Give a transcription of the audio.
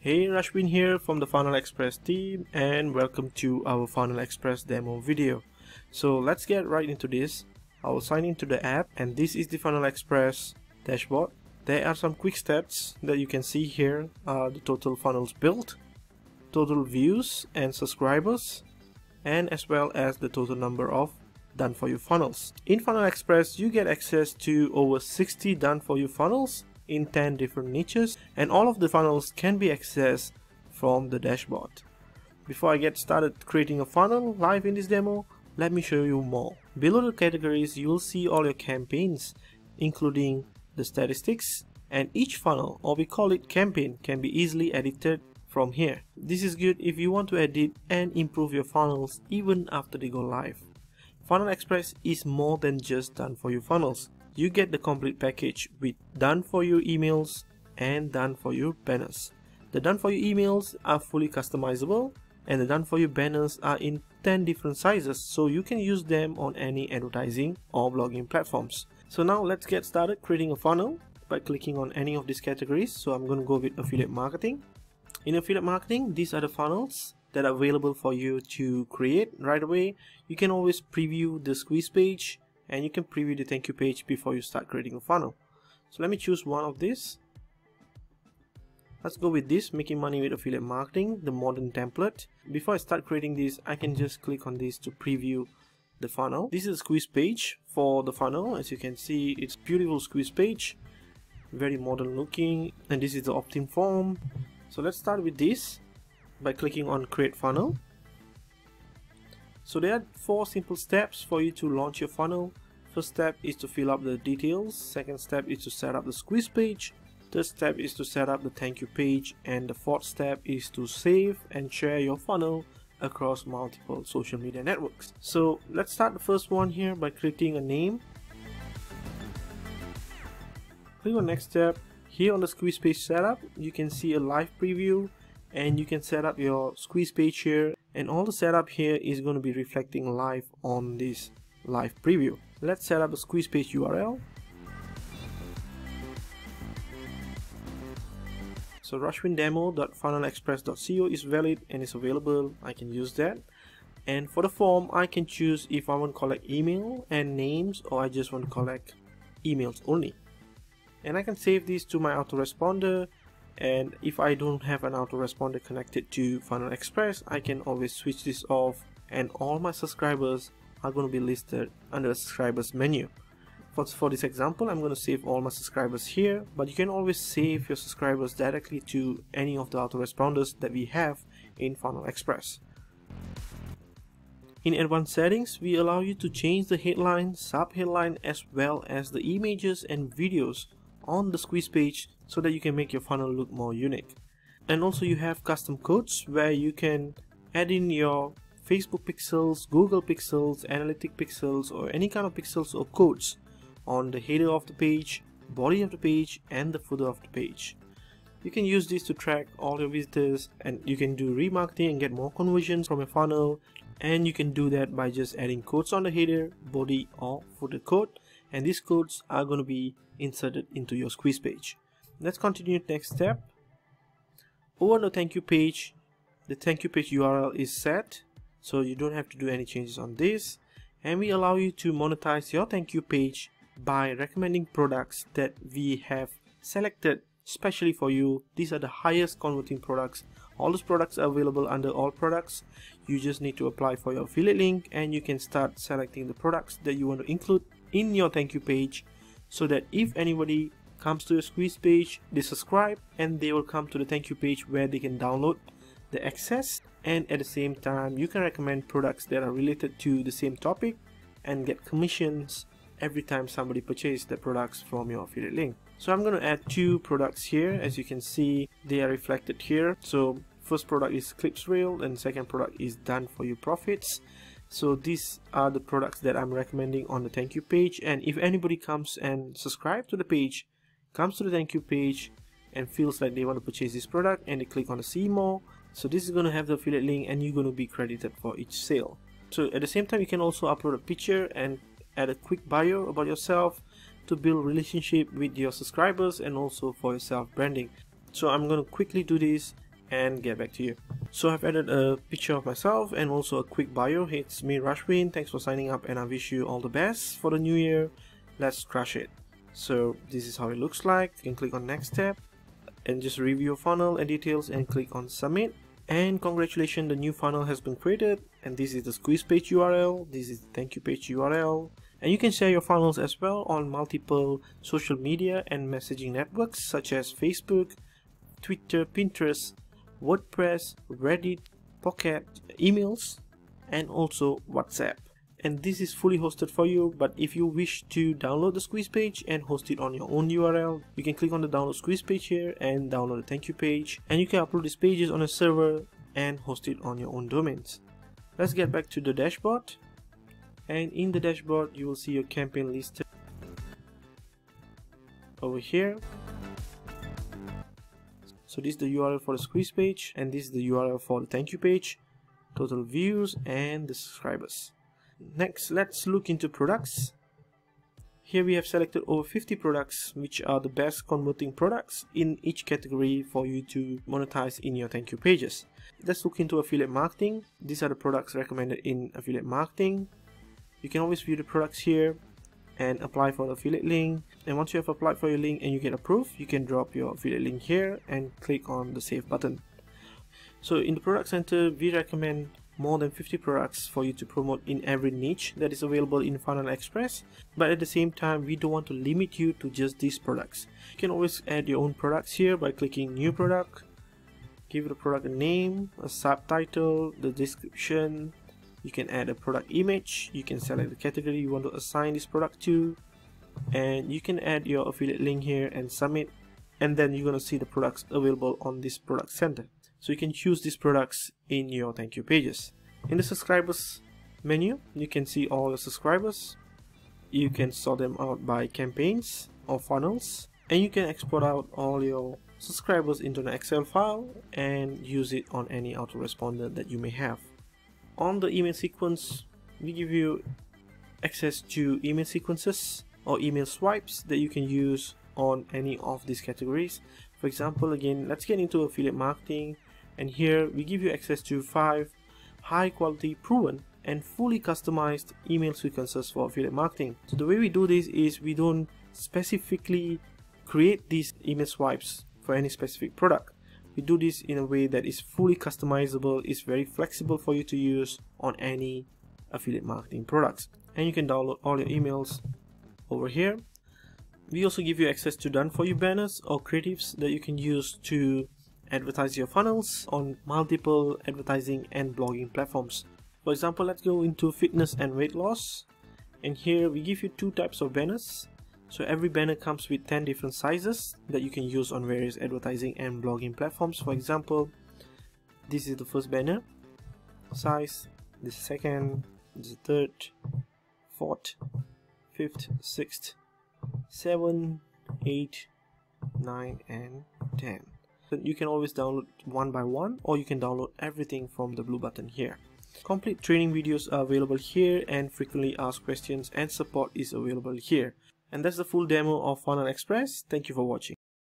Hey, Rashwin here from the FunnelXpress team, and welcome to our FunnelXpress demo video. So let's get right into this. I will sign into the app, and this is the FunnelXpress dashboard. There are some quick stats that you can see here. The total funnels built, total views and subscribers, and as well as the total number of done for you funnels. In FunnelXpress, you get access to over 60 done for you funnels in 10 different niches, and all of the funnels can be accessed from the dashboard. Before I get started creating a funnel live in this demo, let me show you more. Below the categories, you will see all your campaigns, including the statistics, and each funnel, or we call it campaign, can be easily edited from here. This is good if you want to edit and improve your funnels even after they go live. FunnelXpress is more than just done for you funnels. You get the complete package with done for you emails and done for you banners. The done for you emails are fully customizable, and the done for you banners are in 10 different sizes, so you can use them on any advertising or blogging platforms. So now let's get started creating a funnel by clicking on any of these categories. So I'm going to go with affiliate marketing. In affiliate marketing, these are the funnels that are available for you to create right away. You can always preview the squeeze page, and you can preview the thank you page before you start creating a funnel. So let me choose one of these. Let's go with this, making money with affiliate marketing, the modern template. Before I start creating this, I can just click on this to preview the funnel. This is a squeeze page for the funnel. As you can see, it's beautiful squeeze page, very modern looking, and this is the opt-in form. So let's start with this by clicking on create funnel. So there are 4 simple steps for you to launch your funnel. First step is to fill up the details. Second step is to set up the squeeze page. Third step is to set up the thank you page. And the fourth step is to save and share your funnel across multiple social media networks. So let's start the first one here by creating a name. Click on next step. Here on the squeeze page setup, you can see a live preview, and you can set up your squeeze page here, and all the setup here is going to be reflecting live on this live preview. Let's set up a squeeze page URL. So rashwindemo.funnelexpress.co is valid and is available. I can use that. And for the form, I can choose if I want to collect email and names, or I just want to collect emails only. And I can save this to my autoresponder. And if I don't have an autoresponder connected to FunnelXpress, I can always switch this off, and all my subscribers are going to be listed under the subscribers menu. For this example, I'm going to save all my subscribers here, but you can always save your subscribers directly to any of the autoresponders that we have in FunnelXpress. In advanced settings, we allow you to change the headline, sub-headline, as well as the images and videos on the squeeze page, so that you can make your funnel look more unique. And also you have custom codes where you can add in your Facebook pixels, Google pixels, analytic pixels, or any kind of pixels or codes on the header of the page, body of the page, and the footer of the page. You can use this to track all your visitors, and you can do remarketing and get more conversions from a funnel. And you can do that by just adding codes on the header, body, or footer code, and these codes are going to be inserted into your squeeze page. Let's continue next step. Over the thank you page, the thank you page URL is set, so you don't have to do any changes on this. And we allow you to monetize your thank you page by recommending products that we have selected specially for you. These are the highest converting products. All those products are available under all products. You just need to apply for your affiliate link, and you can start selecting the products that you want to include in your thank you page, so that if anybody comes to your squeeze page, they subscribe, and they will come to the thank you page where they can download the access, and at the same time you can recommend products that are related to the same topic and get commissions every time somebody purchases the products from your affiliate link. So I'm going to add 2 products here. As you can see, they are reflected here. So first product is Clips Reel, and second product is Done For You Profits. So these are the products that I'm recommending on the thank you page, and if anybody comes and subscribe to the page, comes to the thank you page, and feels like they want to purchase this product, and they click on the see more, so this is going to have the affiliate link, and you're going to be credited for each sale. So at the same time, you can also upload a picture and add a quick bio about yourself to build relationship with your subscribers, and also for your self branding. So I'm going to quickly do this and get back to you. So I've added a picture of myself and also a quick bio. It's me, Rash. Thanks for signing up, and I wish you all the best for the new year. Let's crush it. So this is how it looks like. You can click on next step and just review your funnel and details and click on submit. And congratulations, the new funnel has been created, and this is the squeeze page URL, this is the thank you page URL, and you can share your funnels as well on multiple social media and messaging networks such as Facebook, Twitter, Pinterest, WordPress, Reddit, Pocket, emails, and also WhatsApp. And this is fully hosted for you, but if you wish to download the squeeze page and host it on your own URL, you can click on the download squeeze page here and download the thank you page, and you can upload these pages on a server and host it on your own domains. Let's get back to the dashboard, and in the dashboard you will see your campaign listed over here. So this is the URL for the squeeze page, and this is the URL for the thank you page, total views and the subscribers. Next, let's look into products. Here we have selected over 50 products which are the best converting products in each category for you to monetize in your thank you pages. Let's look into affiliate marketing. These are the products recommended in affiliate marketing. You can always view the products here and apply for the affiliate link, and once you have applied for your link and you get approved, you can drop your affiliate link here and click on the save button. So in the product center, we recommend more than 50 products for you to promote in every niche that is available in FunnelXpress, but at the same time we don't want to limit you to just these products. You can always add your own products here by clicking new product, give the product a name, a subtitle, the description. You can add a product image, you can select the category you want to assign this product to, and you can add your affiliate link here and submit, and then you're going to see the products available on this product center. So you can choose these products in your thank you pages. In the subscribers menu, you can see all the subscribers. You can sort them out by campaigns or funnels, and you can export out all your subscribers into an Excel file and use it on any autoresponder that you may have. On the email sequence, we give you access to email sequences or email swipes that you can use on any of these categories. For example, again, let's get into affiliate marketing, and here we give you access to 5 high quality, proven and fully customized email sequences for affiliate marketing. So the way we do this is we don't specifically create these email swipes for any specific product. We do this in a way that is fully customizable, is very flexible for you to use on any affiliate marketing products. And you can download all your emails over here. We also give you access to done for you banners or creatives that you can use to advertise your funnels on multiple advertising and blogging platforms. For example, let's go into fitness and weight loss, and here we give you 2 types of banners. So every banner comes with 10 different sizes that you can use on various advertising and blogging platforms. For example, this is the first banner size, this is second, this is third, fourth, fifth, sixth, 7, 8, 9 and 10. So you can always download one by one, or you can download everything from the blue button here. Complete training videos are available here, and frequently asked questions and support is available here. And that's the full demo of FunnelXpress. Thank you for watching.